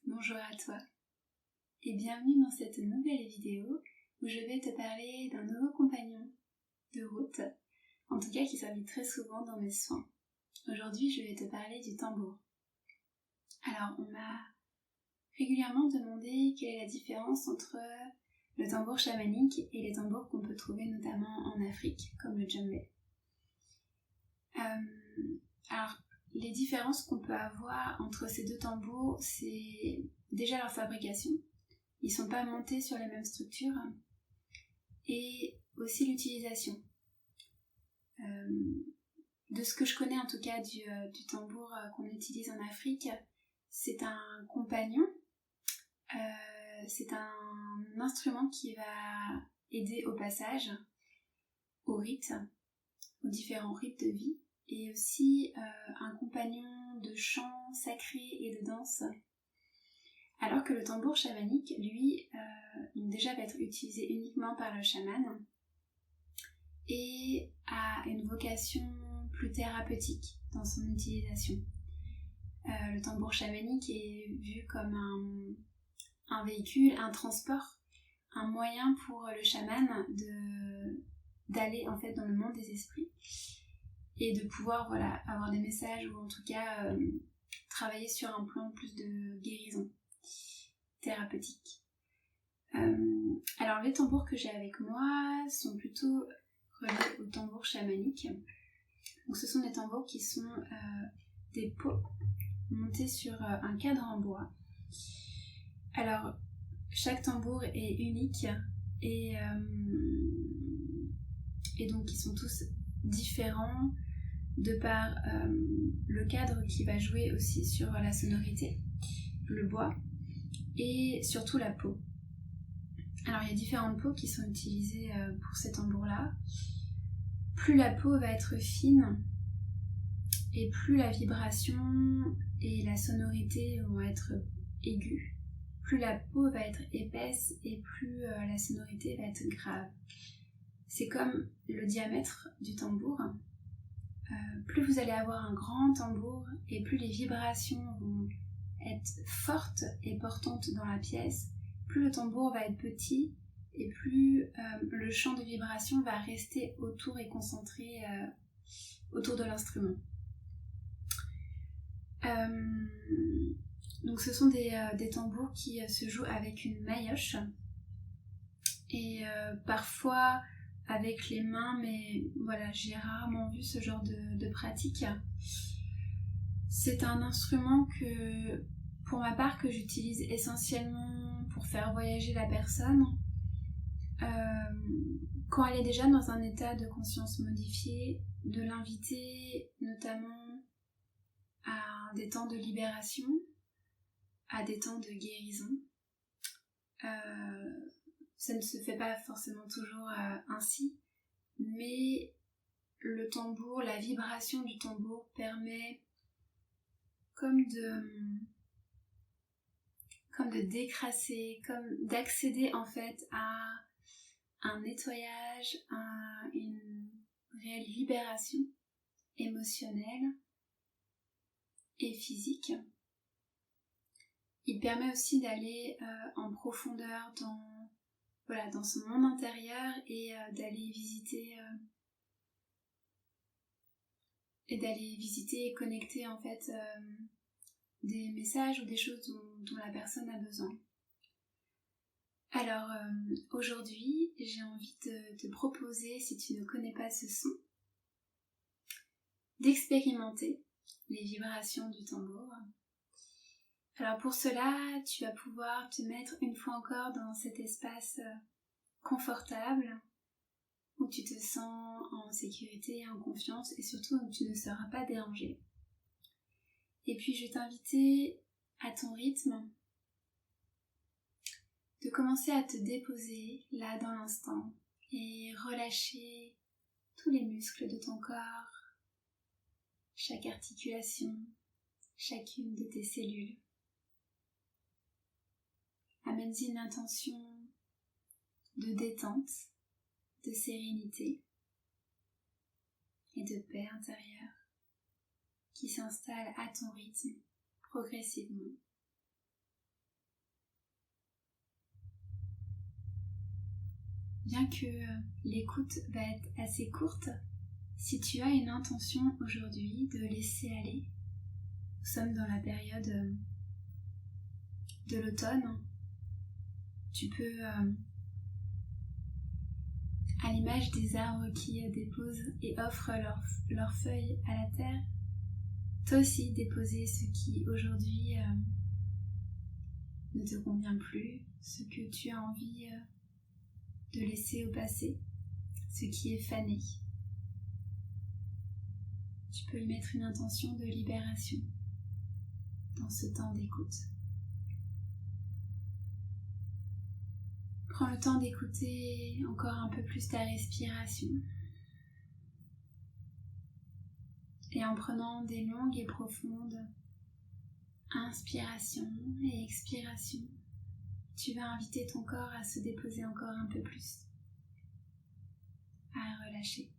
Bonjour à toi et bienvenue dans cette nouvelle vidéo où je vais te parler d'un nouveau compagnon de route, en tout cas qui s'invite très souvent dans mes soins. Aujourd'hui je vais te parler du tambour. Alors on m'a régulièrement demandé quelle est la différence entre le tambour chamanique et les tambours qu'on peut trouver notamment en Afrique, comme le djembé. Alors les différences qu'on peut avoir entre ces deux tambours, c'est déjà leur fabrication. Ils ne sont pas montés sur les mêmes structures. Et aussi l'utilisation. De ce que je connais en tout cas du tambour qu'on utilise en Afrique, c'est un compagnon. C'est un instrument qui va aider au passage, aux rites, aux différents rites de vie. Et aussi un compagnon de chant sacré et de danse. Alors que le tambour chamanique, lui, déjà va être utilisé uniquement par le chaman et a une vocation plus thérapeutique dans son utilisation. Le tambour chamanique est vu comme un véhicule, un transport, un moyen pour le chaman d'aller en fait dans le monde des esprits et de pouvoir avoir des messages ou en tout cas travailler sur un plan plus de guérison thérapeutique. Alors les tambours que j'ai avec moi sont plutôt reliés au tambour chamanique. Donc ce sont des tambours qui sont des pots montés sur un cadre en bois. Alors chaque tambour est unique et donc ils sont tous différents de par le cadre qui va jouer aussi sur la sonorité, le bois et surtout la peau. Alors il y a différentes peaux qui sont utilisées pour ces tambours-là. Plus la peau va être fine et plus la vibration et la sonorité vont être aiguës. Plus la peau va être épaisse et plus la sonorité va être grave. C'est comme le diamètre du tambour. Plus vous allez avoir un grand tambour et plus les vibrations vont être fortes et portantes dans la pièce, plus le tambour va être petit et plus le champ de vibration va rester autour et concentré autour de l'instrument. Donc ce sont des tambours qui se jouent avec une maillotche et parfois avec les mains, mais voilà, j'ai rarement vu ce genre de pratique. C'est un instrument que, pour ma part, que j'utilise essentiellement pour faire voyager la personne quand elle est déjà dans un état de conscience modifié, de l'inviter notamment à des temps de libération, à des temps de guérison. Ça ne se fait pas forcément toujours ainsi, mais le tambour, la vibration du tambour permet comme de décrasser, comme d'accéder en fait à un nettoyage, à une réelle libération émotionnelle et physique. Il permet aussi d'aller en profondeur dans son monde intérieur et d'aller visiter et connecter en fait des messages ou des choses dont la personne a besoin. Alors aujourd'hui, j'ai envie de te proposer, si tu ne connais pas ce son, d'expérimenter les vibrations du tambour. Alors pour cela, tu vas pouvoir te mettre une fois encore dans cet espace confortable où tu te sens en sécurité et en confiance et surtout où tu ne seras pas dérangé. Et puis je vais t'inviter à ton rythme de commencer à te déposer là dans l'instant et relâcher tous les muscles de ton corps, chaque articulation, chacune de tes cellules. Amène-y une intention de détente, de sérénité et de paix intérieure qui s'installe à ton rythme progressivement. bien que l'écoute va être assez courte, si tu as une intention aujourd'hui de laisser aller, nous sommes dans la période de l'automne, tu peux, à l'image des arbres qui déposent et offrent leurs feuilles à la terre, toi aussi déposer ce qui aujourd'hui ne te convient plus, ce que tu as envie de laisser au passé, ce qui est fané. Tu peux y mettre une intention de libération dans ce temps d'écoute. Prends le temps d'écouter encore un peu plus ta respiration. Et en prenant des longues et profondes inspirations et expirations, tu vas inviter ton corps à se déposer encore un peu plus, à relâcher.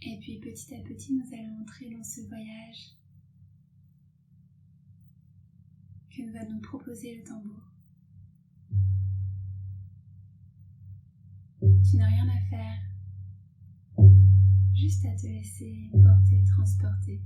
Et puis petit à petit, nous allons entrer dans ce voyage que va nous proposer le tambour. Tu n'as rien à faire, juste à te laisser porter, transporter.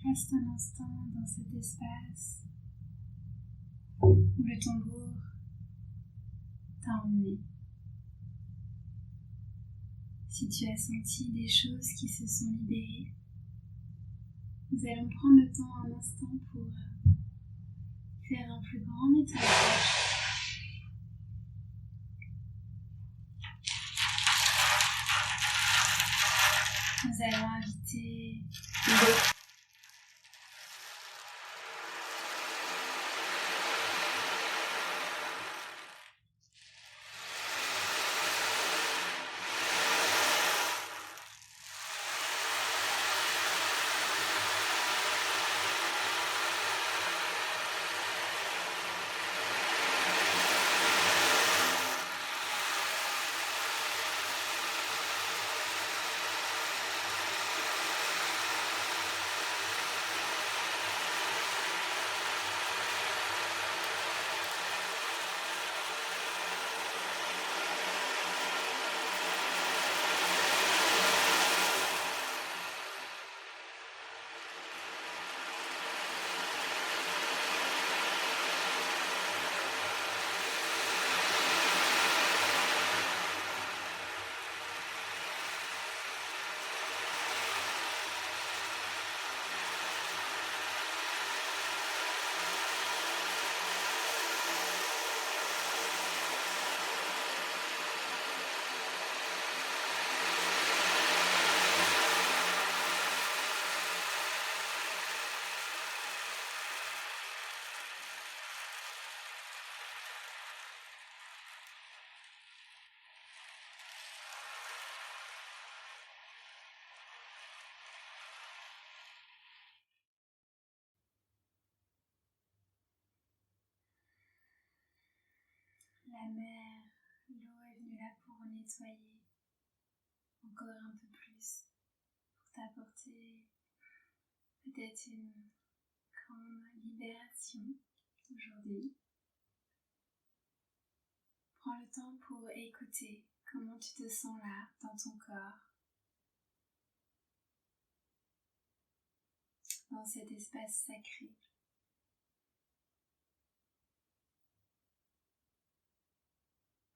Reste un instant dans cet espace où le tambour t'a emmené. Si tu as senti des choses qui se sont libérées, nous allons prendre le temps un instant pour faire un plus grand nettoyage. la mer, l'eau est venue là pour nettoyer encore un peu plus, pour t'apporter peut-être une grande libération aujourd'hui. Prends le temps pour écouter comment tu te sens là dans ton corps, dans cet espace sacré.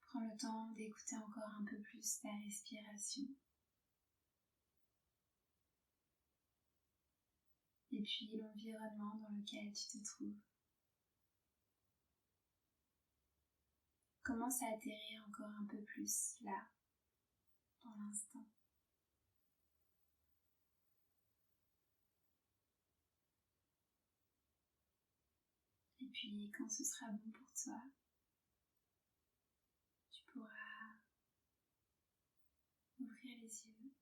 Prends le temps d'écouter encore un peu plus ta respiration. Et puis l'environnement dans lequel tu te trouves. Commence à atterrir encore un peu plus là, dans l'instant. Et puis quand ce sera bon pour toi, tu pourras ouvrir les yeux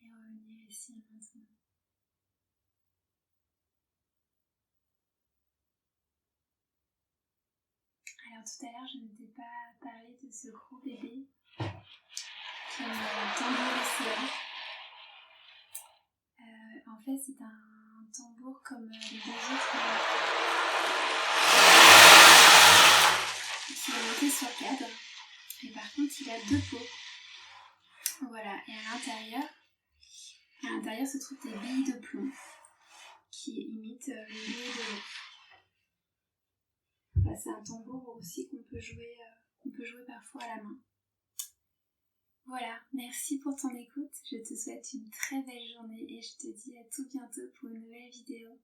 et revenir ici et maintenant. Alors tout à l'heure, je ne t'ai pas parlé de ce gros bébé qui est un tambour océan. En fait, c'est un tambour comme les deux autres qui est monté sur cadre. Et par contre, il a deux peaux. Voilà, et à l'intérieur se trouvent des billes de plomb qui imitent le bruit de l'eau. Enfin, c'est un tambour aussi qu'on peut jouer parfois à la main. Voilà, merci pour ton écoute. Je te souhaite une très belle journée et je te dis à tout bientôt pour une nouvelle vidéo.